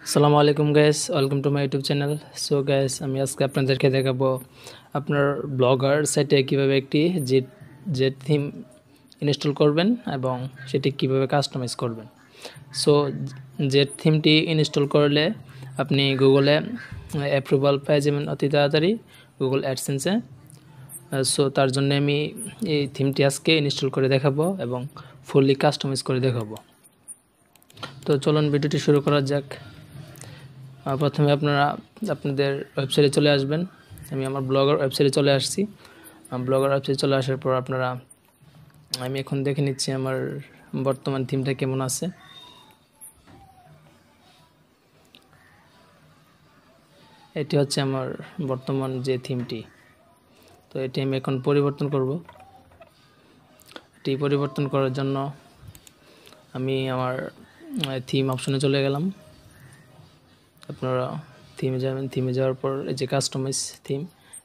আসসালামু আলাইকুম guys, welcome to my YouTube channel. So guys, আমি আজকে আপনাদেরকে দেখাবো আপনার ব্লগার সাইটে কিভাবে একটি জেড থিম ইনস্টল করবেন এবং সেটি কিভাবে কাস্টমাইজ করবেন। সো জেড থিমটি ইনস্টল করলে আপনি গুগলে অ্যাপ্রুভাল পেয়ে যাবেন অতি তাড়াতাড়ি গুগল অ্যাডসেন্সে। সো তার জন্য আমি এই থিমটি আজকে ইনস্টল করে দেখাবো এবং ফুললি কাস্টমাইজ করে দেখাবো। তো চলুন ভিডিওটি শুরু করা যাক। প্রথমে আপনারা আপনাদের ওয়েবসাইটে চলে আসবেন। আমি আমার ব্লগার ওয়েবসাইটে চলে আসছি। ব্লগার ওয়েবসাইটে চলে আসার পর আমি এখন দেখে নিচ্ছি আমার বর্তমান থিমটা কেমন আছে। এটি হচ্ছে আমার বর্তমান যে থিমটি। তো এটি আমি এখন পরিবর্তন করব। এটি পরিবর্তন করার জন্য আমি আমার থিম অপশনে চলে গেলাম। আপনারা থিমে যাবেন। থিমে যাওয়ার পর এই যে কাস্টমাইজ থিম,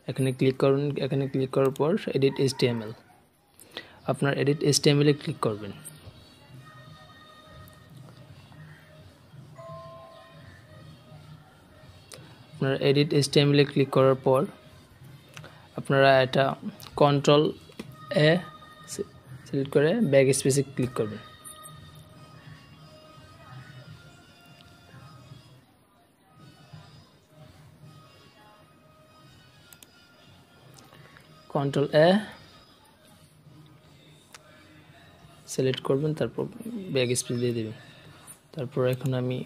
এখানে ক্লিক করুন। এখানে ক্লিক করার পর এডিট এইচটিএমএল, আপনার এডিট এইচটিএমএল-এ ক্লিক করবেন। আপনার এডিট এইচটিএমএল-এ ক্লিক করার পর আপনারা এটা কন্ট্রোল-এ সিলেক্ট করে ব্যাক স্পেসে ক্লিক করবেন। কন্ট্রোল-এ সিলেক্ট করবেন, তারপর ব্যাক স্পেস দিয়ে দেবেন। তারপর এখন আমি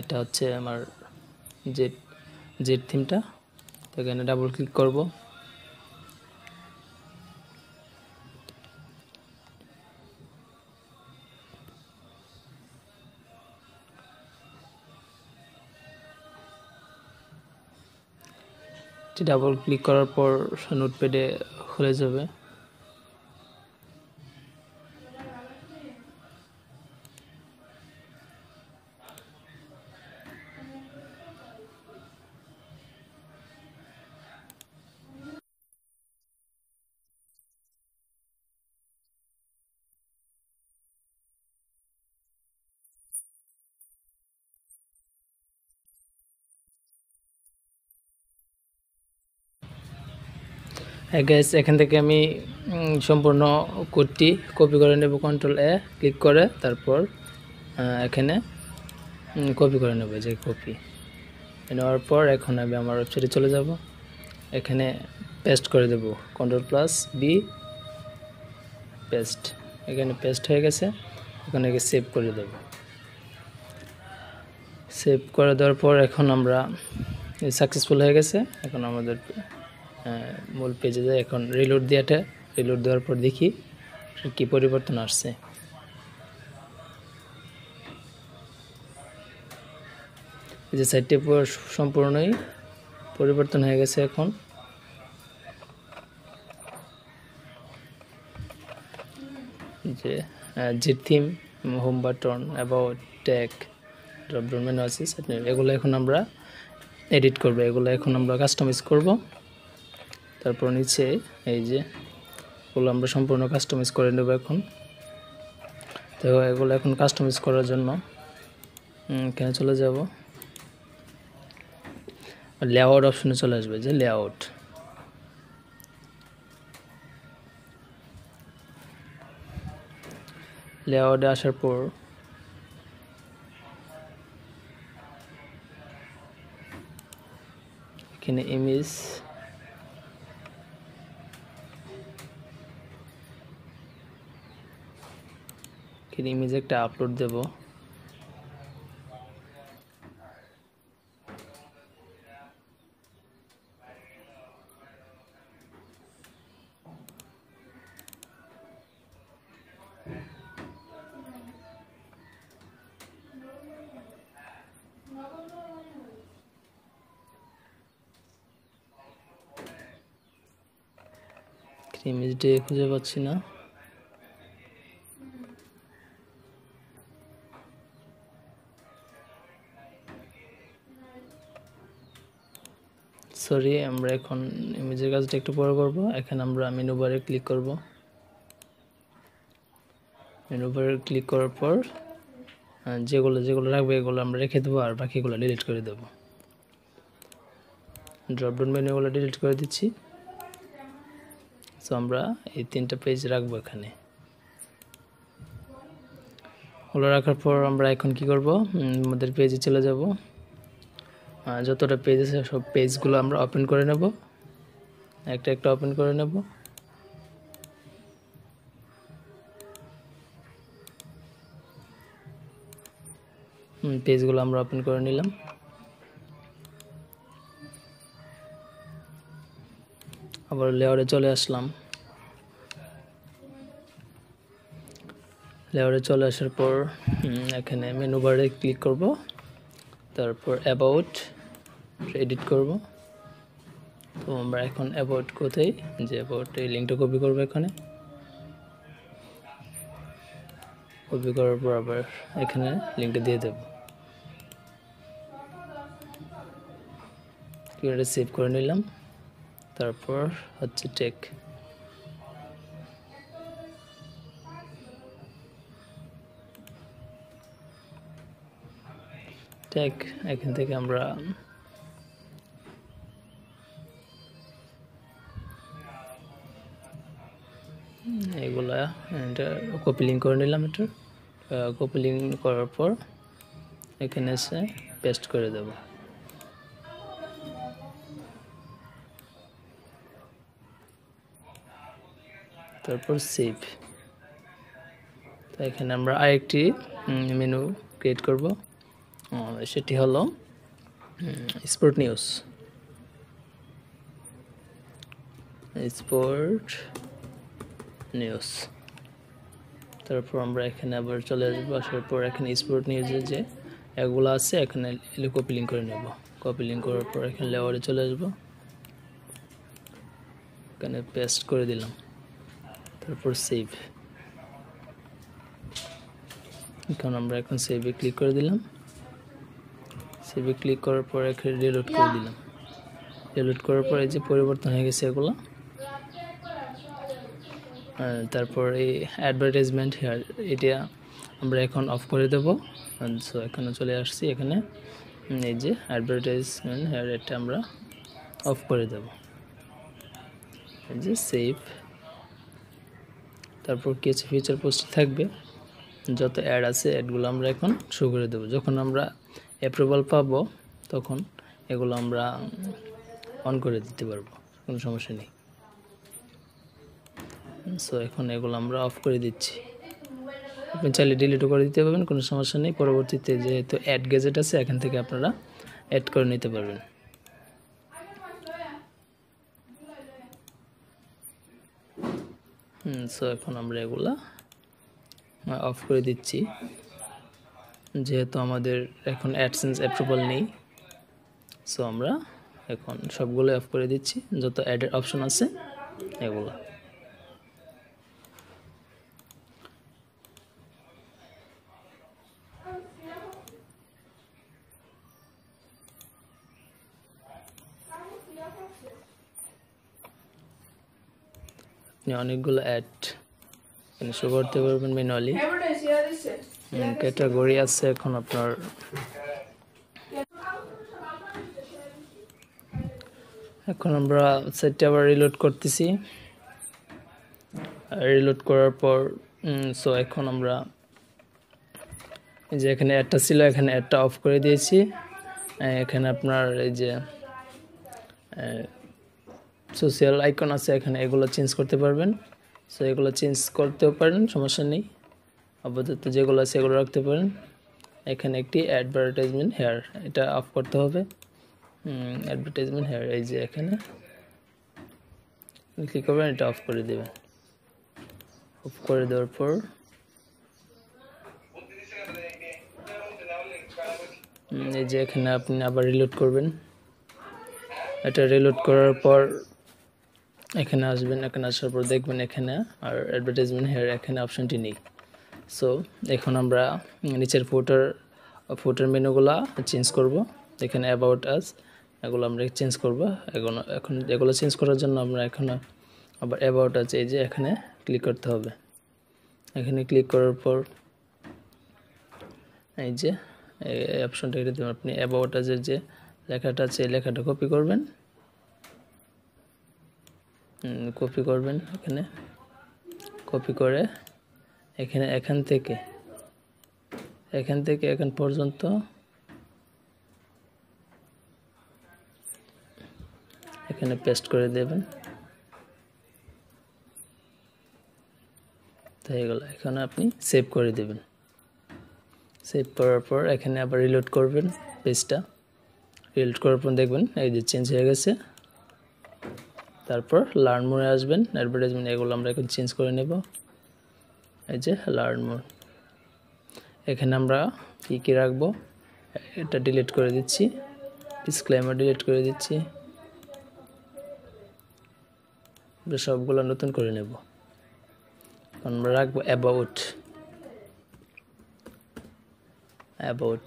এটা হচ্ছে আমার জেড থিমটা, তো এখানে ডাবল ক্লিক করব। ডাবল ক্লিক করার পর নোটপ্যাডে খুলে যাবে। গ্যাস, এখান থেকে আমি সম্পূর্ণ কোডটি কপি করে নেব। কন্ট্রোল-এ ক্লিক করে তারপর এখানে কপি করে নেব। যে কপি নেওয়ার পর এখন আমি আমার ওয়েবসাইটে চলে যাব। এখানে পেস্ট করে দেব, কন্ট্রোল+B পেস্ট। এখানে পেস্ট হয়ে গেছে। এখন একে সেভ করে দেব। সেভ করে দেওয়ার পর এখন আমরা সাকসেসফুল হয়ে গেছে। এখন আমাদের মূল পেজে যায়। এখন রিলোড দেওয়ার পর দেখি কি পরিবর্তন আসছে। এই যে সাইটটি সম্পূর্ণই পরিবর্তন হয়ে গেছে। এখন যে Z theme, home button, about, tag, dropdown menu আছে, এগুলো এখন আমরা এডিট করব। এগুলো এখন আমরা কাস্টমাইজ করব। তারপর নিচে এই যে এগুলো আমরা সম্পূর্ণ কাস্টমাইজ করে নেব এখন। তো এগুলো এখন কাস্টমাইজ করার জন্য এখানে চলে যাব। লেআউট অপশনে চলে আসবে। যে লেআউটে আসার পর এখানে ইমেজ, ইমেজে একটা আপলোড দেব। ইমেজটি খুঁজে পাচ্ছি না। সরি, আমরা এখন ইমেজের কাজটা একটু পরে করব। এখানে আমরা মেনু বারে ক্লিক করব। মেনু বারে ক্লিক করার পর যেগুলো যেগুলো রাখবে এগুলো আমরা রেখে দেবো, আর বাকিগুলো ডিলিট করে দেবো। ড্রপডাউন মেনুগুলো ডিলিট করে দিচ্ছি। সো আমরা এই 3টা পেজ রাখবো এখানে। ওগুলো রাখার পর আমরা এখন কি করব, আমাদের পেজে চলে যাব। যতটা পেজ আছে সব পেজগুলো আমরা ওপেন করে নেব, একটা একটা ওপেন করে নেব। পেজগুলো আমরা ওপেন করে নিলাম। আবার লেয়ারে চলে আসলাম। লেয়ারে চলে আসার পর এখানে মেনু বারে ক্লিক করব, তারপর অ্যাবাউট এডিট করব। তো আমরা এখন অ্যাবাউট কোথায়, যে অ্যাবাউট এই লিঙ্কটা কপি করব, এখানে কপি করার পর আবার এখানে লিঙ্কটা দিয়ে দেব। এটা সেভ করে নিলাম। তারপর হচ্ছে টেক, এখান থেকে আমরা এগুলা এটা কপি লিঙ্ক করে নিলাম। এটা কপি লিঙ্ক করার পর এখানে এসে পেস্ট করে দেব। তারপর সেভ। তো এখানে আমরা আরেকটি মেনু ক্রিয়েট করব, সেটি হলো স্পোর্ট নিউজ। তারপর আমরা এখানে আবার চলে আসবো। আসার পর এখানে স্পোর্ট নিউজের যে এগুলো আছে এখানে কপি লিঙ্ক করে নেব। কপি লিঙ্ক করার পর এখানে লেয়ারে চলে আসবো, এখানে পেস্ট করে দিলাম। তারপর সেভ। এখন আমরা এখন সেভে ক্লিক করে দিলাম। সেভে ক্লিক করার পর এখানে রিলোড করে দিলাম। রিলোড করার পর এই যে পরিবর্তন হয়ে গেছে এগুলো। তারপর এই অ্যাডভার্টাইজমেন্ট হেয়ার, এটা আমরা এখন অফ করে দেব। সো এখানে চলে আসছি, এখানে এই যে অ্যাডভার্টাইজমেন্ট হেয়ার, এটা আমরা অফ করে দেব। এই যে সেভ। তারপর কিছু ফিচার পোস্ট থাকবে, যত অ্যাড আছে অ্যাডগুলো আমরা এখন শো করে দেবো। যখন আমরা অ্যাপ্রুভাল পাবো তখন এগুলো আমরা অন করে দিতে পারবো, কোনো সমস্যা নেই। সো এখন এগুলো আমরা অফ করে দিচ্ছি। আপনি চাইলে ডিলিটও করে দিতে পারবেন, কোনো সমস্যা নেই। পরবর্তীতে যেহেতু অ্যাড গ্যাজেট আছে এখান থেকে আপনারা অ্যাড করে নিতে পারবেন। সো এখন আমরা এগুলা অফ করে দিচ্ছি, যেহেতু আমাদের এখন অ্যাডসেন্স অ্যাপ্রুভাল নেই। সো আমরা এখন সবগুলো অফ করে দিচ্ছি, যত অ্যাডের অপশন আছে এগুলো। আপনি অনেকগুলো অ্যাড শো করতে পারবেন ম্যানুয়ালি। ক্যাটাগরি আছে এখন আপনার, এখন আমরা সেটটা আবার রিলোড করতেছি। রিলোড করার পর সো এখন আমরা এই যে এখানে অ্যাডটা ছিল, এখানে অ্যাডটা অফ করে দিয়েছি। এখানে আপনার এই যে সোশ্যাল আইকন আছে, এখানে এগুলো চেঞ্জ করতে পারবেন। সো এগুলো চেঞ্জ করতেও পারেন, সমস্যা নেই। আপাতত যেগুলো আছে এগুলো রাখতে পারেন। এখানে একটি অ্যাডভার্টাইজমেন্ট হেয়ার, এটা অফ করতে হবে। অ্যাডভার্টাইজমেন্ট হেয়ার, এই যে এখানে ক্লিক করবেন, এটা অফ করে দেবেন। অফ করে দেওয়ার পর এই যে এখানে আপনি আবার রিলোড করবেন। এটা রিলোড করার পর এখানে আসবেন, এখানে আসার পর দেখবেন এখানে আর অ্যাডভার্টাইজমেন্ট হেয়ার এখানে অপশনটি নেই। সো এখন আমরা নিচের ফুটার মেনুগুলা চেঞ্জ করব। এখানে অ্যাবাউট আস এগুলো আমরা চেঞ্জ করব। এখন এগুলো চেঞ্জ করার জন্য আমরা এখন আবার অ্যাবাউট আছে, এই যে এখানে ক্লিক করতে হবে। এখানে ক্লিক করার পর এই যে এই অপশনটা এটা দিবেন আপনি অ্যাবাউট আজের যে লেখাটা আছে এই লেখাটা কপি করবেন এখানে কপি করে এখান থেকে এখান পর্যন্ত এখানে পেস্ট করে দেবেন তাই গেল এখানে আপনি সেভ করে দেবেন সেভ করার পর এখানে আবার রিলোড করবেন পেজটা রিলোড করার পর দেখবেন এই যে চেঞ্জ হয়ে গেছে তারপর লার্ন মোডে আসবেন অ্যাডভার্টাইজমেন্ট এগুলো আমরা এখন চেঞ্জ করে নেব এই যে লার্ন মোড এখানে আমরা কি রাখবো এটা ডিলিট করে দিচ্ছি ডিসক্লেমার ডিলিট করে দিচ্ছি আমরা সবগুলো নতুন করে নেব আমরা রাখবো অ্যাবাউট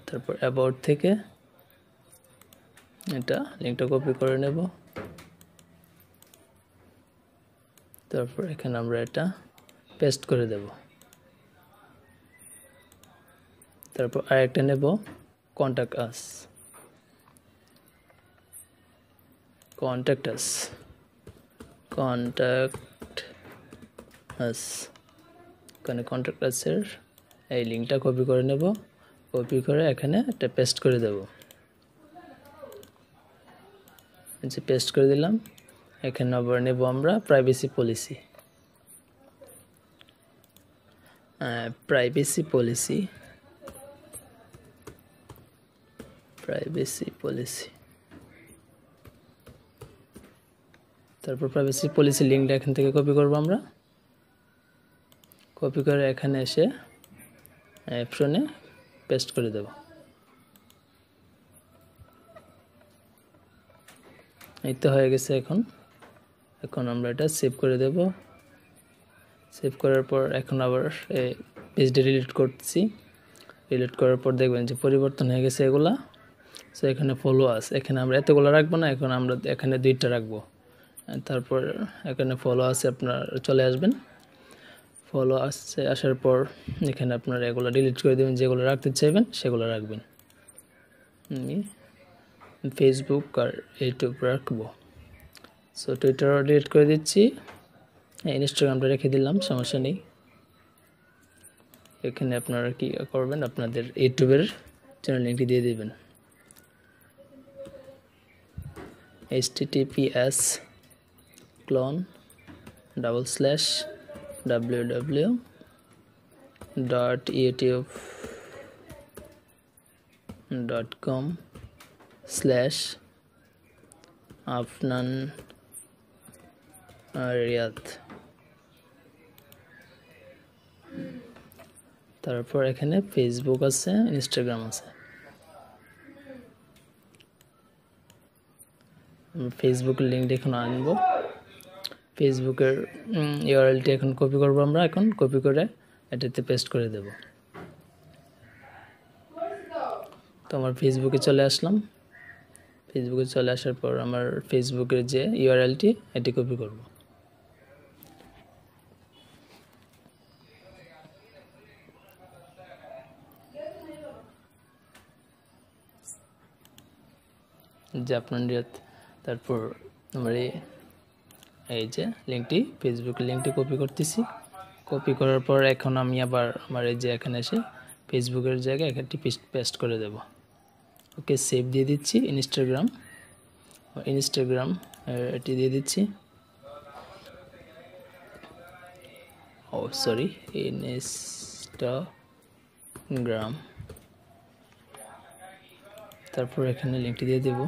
তারপর অ্যাবাউট থেকে এটা লিংকটা কপি করে নেব তারপর এখানে আমরা এটা পেস্ট করে দেব তারপর আরেকটা নেব কন্টাক্ট আস এখানে কন্টাক্ট আসের এই লিংকটা কপি করে নেব কপি করে এখানে একটা পেস্ট করে দেব যে পেস্ট করে দিলাম এখানে আবার নেব আমরা প্রাইভেসি পলিসি তারপর প্রাইভেসি পলিসি লিংকটা এখান থেকে কপি করব আমরা কপি করে এখানে এসে অপশনে পেস্ট করে দেব এই তো হয়ে গেছে এখন আমরা এটা সেভ করে দেব সেভ করার পর এখন আবার পেজটা ডিলিট করছি ডিলিট করার পর দেখবেন যে পরিবর্তন হয়ে গেছে এগুলা সো এখানে ফলোয়ার্স এখানে আমরা এতগুলো রাখবো না এখন আমরা এখানে দুইটা রাখবো তারপর এখানে ফলোয়ার্সে আপনারা চলে আসবেন ফলোয়ার্সে আসার পর এখানে আপনারা এগুলো ডিলিট করে দেবেন যেগুলো রাখতে চাইবেন সেগুলো রাখবেন ফেসবুক আর ইউটিউব রাখবো সো টুইটারও ডিলিট করে দিচ্ছি ইনস্টাগ্রামটা রেখে দিলাম সমস্যা নেই এখানে আপনারা কি করবেন আপনাদের ইউটিউবের চ্যানেল লিংকটি দিয়ে দিবেন https://www.youtube.com/afnan রিয়াদ তারপর এখানে ফেসবুক আছে ইনস্টাগ্রাম আছে ফেসবুকের লিংকটা এখন আনব ফেসবুকের ইউআরএলটি এখন কপি করব আমরা এখন কপি করে এটাতে পেস্ট করে দেব তো আমার ফেসবুকে চলে আসলাম ফেসবুকে চলে আসার পর আমার ফেসবুকের যে ইউআরএলটি এটি কপি করব যে আপনার তারপর আমার এই যে লিংকটি ফেসবুকের লিংকটি কপি করতেছি কপি করার পর এখন আমি আবার আমার এই যে এখানে এসে ফেসবুকের জায়গায় একটি পেস্ট করে দেব ওকে সেভ দিয়ে দিচ্ছি ইনস্টাগ্রাম এটি দিয়ে দিচ্ছি ইনস্টাগ্রাম তারপর এখানে লিংকটি দিয়ে দেব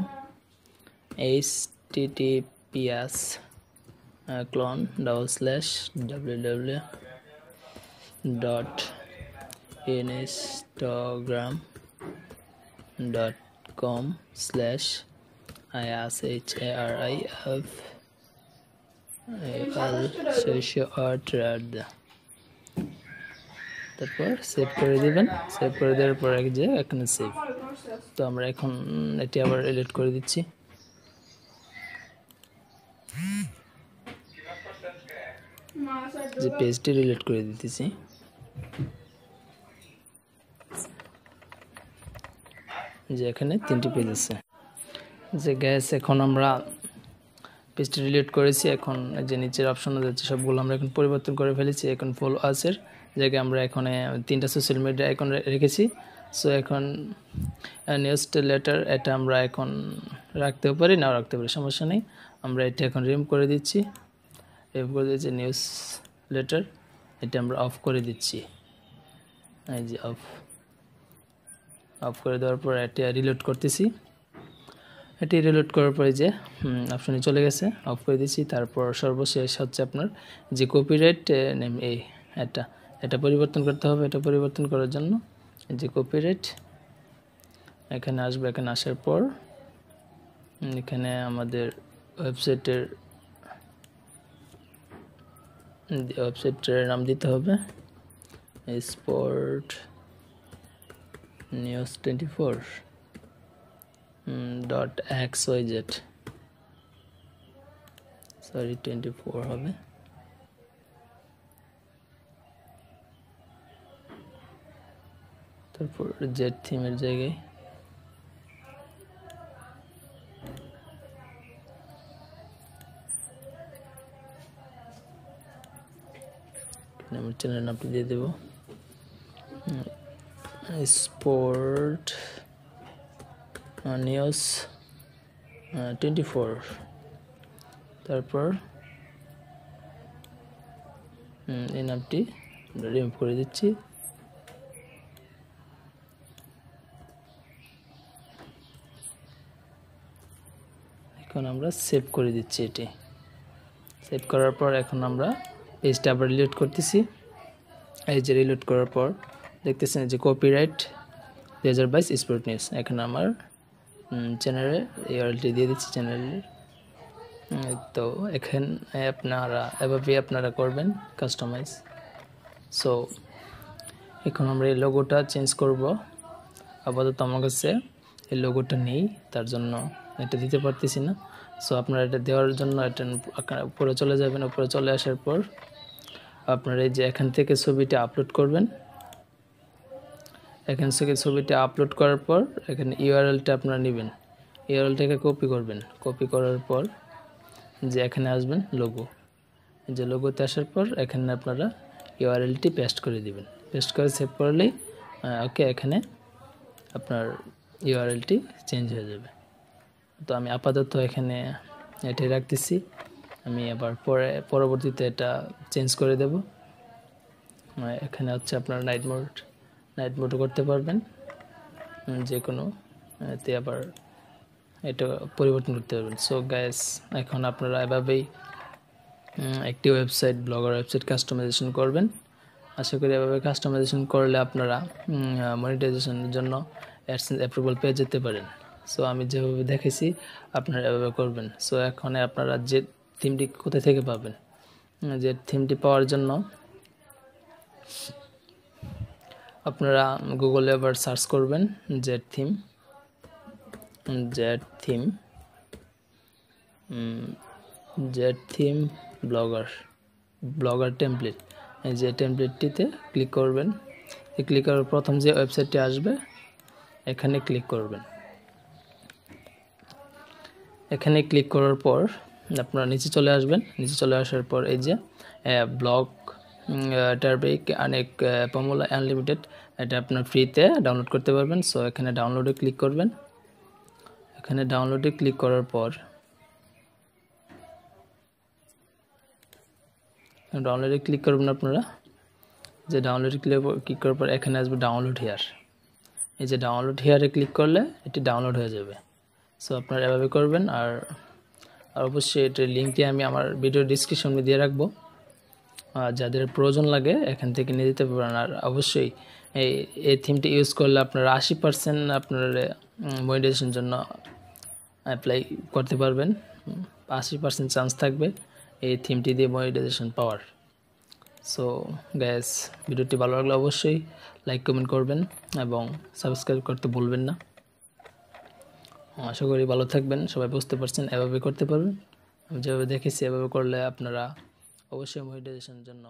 https://www.instagram.com/ifalsocialtrad তারপর সেভ করে দিবেন সেভ করে দেওয়ার পর যে এখানে সেভ তো আমরা এখন এটি আবার ডিলিট করে দিচ্ছি যে পেজটি ডিলিট করে দিতেছি যে এখানে 3টি পেজ আছে। যে গ্যাস এখন আমরা পেজটি ডিলিট করেছি। এখন যে নিচের অপশনে যাচ্ছে সবগুলো আমরা এখন পরিবর্তন করে ফেলেছি। এখন ফলোয়ার্সের জায়গায় আমরা এখানে 3টা সোশ্যাল মিডিয়া আইকন রেখেছি। সো এখন নিউজ লেটার এটা আমরা এখন রাখতেও পারি, নাও রাখতে পারি, সমস্যা নেই। আমরা এটা এখন রিমুভ করে দিচ্ছি। রিমুভ করে দিচ্ছি নিউজ লেটার, এটা আমরা অফ করে দিচ্ছি। এই যে অফ করে দেওয়ার পর এটা রিলোড করতেছি। এটি রিলোড করার পরে যে অপশনে চলে গেছে, অফ করে দিচ্ছি। তারপর সর্বশেষ হচ্ছে আপনার যে কপিরাইট নেম, এটা পরিবর্তন করতে হবে। এটা পরিবর্তন করার জন্য যে কপিরাইট এখানে আসবে। এখানে আসার পর এখানে আমাদের ওয়েবসাইটের নাম দিতে হবে স্পোর্ট নিউজ 24.xyz, সরি 24 হবে। তারপর জেড থিমের জায়গায় আমার চ্যানেলের নামটি দিয়ে দেব স্পোর্ট নিউজ 24। তারপর এই নামটি রিমুভ করে দিচ্ছি। এখন আমরা সেভ করে দিচ্ছি। এটি সেভ করার পর এখন আমরা পেজটা আবার রিলোড করতেছি। এই যে রিলোড করার পর দেখতেছেন যে কপিরাইট 2022 স্পোর্ট নিউজ। এখন আমার চ্যানেলে ইউআরএলটি দিয়ে দিচ্ছি চ্যানেলের। তো এখানে এভাবে আপনারা করবেন কাস্টমাইজ। সো এখন আমরা এই লোগোটা চেঞ্জ করব। আপাতত আমার কাছে এই লোগোটা নেই, তার জন্য এটা দিতে পারতেছি না। সো আপনারা এটা দেওয়ার জন্য এটা উপরে চলে যাবেন। উপরে চলে আসার পর আপনারা এই যে এখান থেকে ছবিটা আপলোড করবেন। এখান থেকে ছবিটা আপলোড করার পর এখানে ইউআরএলটা আপনারা নেবেন। ইউআরএলটাকে কপি করবেন। কপি করার পর যে এখানে আসবেন লোগো, যে লোগোতে আসার পর এখানে আপনারা ইউআরএলটি পেস্ট করে দিবেন। পেস্ট করে সেভ করলেই ওকে, এখানে আপনার ইউআরএলটি চেঞ্জ হয়ে যাবে। তো আমি আপাতত এখানে এটাই রাখতেছি। আমি আবার পরবর্তীতে এটা চেঞ্জ করে দেব। এখানে হচ্ছে আপনার নাইট মোডও করতে পারবেন, যে কোনো এতে আবার এটা পরিবর্তন করতে পারবেন। সো গাইস, এখন আপনারা এভাবেই একটি ব্লগার ওয়েবসাইট কাস্টমাইজেশন করবেন। আশা করি এভাবে কাস্টমাইজেশন করলে আপনারা মনিটাইজেশনের জন্য অ্যাডসেন্স অ্যাপ্রুভাল পেয়ে যেতে পারেন। সো আমি যেভাবে দেখেছি আপনারা এভাবে করবেন। সো এখন আপনারা যে থিমটি কোথা থেকে পাবেন, যে থিমটি পাওয়ার জন্য আপনারা গুগলে আবার সার্চ করবেন জেড থিম ব্লগার টেমপ্লেট। এই যে টেমপ্লেটটিতে ক্লিক করবেন। ক্লিক করার প্রথম যে ওয়েবসাইটটি আসবে এখানে ক্লিক করবেন। এখানে ক্লিক করার পর আপনারা নিচে চলে আসবেন। নিচে চলে আসার পর এই যে ব্লগ টারবেক অনেক ফর্মুলা আনলিমিটেড, এটা আপনার ফ্রিতে ডাউনলোড করতে পারবেন। সো এখানে ডাউনলোডে ক্লিক করবেন। এখানে ডাউনলোডে ক্লিক করার পর ডাউনলোডে ক্লিক করবেন। আপনারা যে ডাউনলোডে ক্লিক করার পর এখানে আসবে ডাউনলোড হিয়ার। এই যে ডাউনলোড হিয়ারে ক্লিক করলে এটি ডাউনলোড হয়ে যাবে। সো আপনারা এভাবে করবেন। আর অবশ্যই এটার লিঙ্কটি আমি আমার ভিডিও ডিসক্রিপশনে দিয়ে রাখবো। যাদের প্রয়োজন লাগে এখান থেকে নিয়ে যেতে পারেন। আর অবশ্যই এই থিমটি ইউজ করলে আপনারা 80% আপনার মনিটাইজেশন জন্য অ্যাপ্লাই করতে পারবেন। 80% চান্স থাকবে এই থিমটি দিয়ে মনিটাইজেশন পাওয়ার। সো গাইস, ভিডিওটি ভালো লাগলে অবশ্যই লাইক কমেন্ট করবেন এবং সাবস্ক্রাইব করতে ভুলবেন না। আশা করি ভালো থাকবেন, সবাই বুঝতে পারছেন এভাবে করতে পারবেন। আমি যেভাবে দেখেছি এভাবে করলে আপনারা অবশ্যই মনিটাইজেশনের জন্য